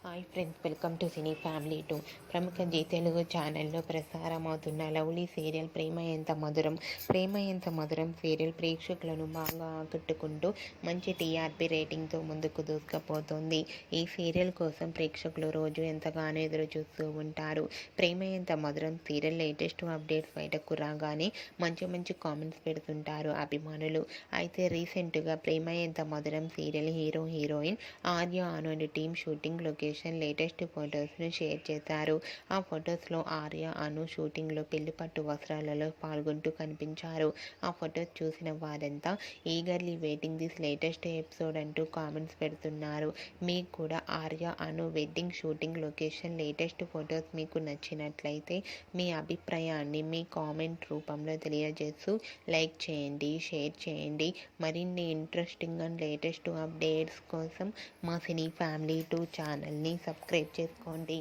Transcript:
Hi friends, welcome to cine family two. ప్రముఖ G Telugu ఛానల్లో ప్రసారమవుతున్న lovely serial ప్రేమ Entha Madhuram serial ప్రేక్షకులను బాగా ఆకట్టుకుంటూ మంచి టీఆర్పీ రేటింగ్తో ముందుకు దూసుకుపోతుంది. ఈ సీరియల్ కోసం ప్రేక్షకులు రోజు ఎంతగానో ఎదురు చూస్తూ ఉంటారు. ప్రేమ Entha Madhuram serial latest updates బయటకు రాగానే మంచి కామెంట్స్ పెడుతుంటారు అభిమానులు. అయితే రీసెంట్గా Prema Entha Madhuram serial heroine Arya Anu team shooting location latest ఫొటోస్ను షేర్ చేశారు. ఆ ఫొటోస్లో ఆర్య అను షూటింగ్లో పెళ్లి పట్టు వస్త్రాలలో పాల్గొంటూ కనిపించారు. ఆ ఫొటోస్ చూసిన వారంతా eagerly waiting this latest episode అంటూ కామెంట్స్ పెడుతున్నారు. మీకు కూడా Arya Anu wedding shooting location latest photos మీకు నచ్చినట్లయితే మీ అభిప్రాయాన్ని మీ కామెంట్ రూపంలో తెలియజేస్తూ లైక్ చేయండి, షేర్ చేయండి. మరిన్ని ఇంట్రెస్టింగ్ అండ్ లేటెస్ట్ అప్డేట్స్ కోసం మా సినీ ఫ్యామిలీ 2 ఛానల్ని సబ్స్క్రైబ్ చేసుకోండి.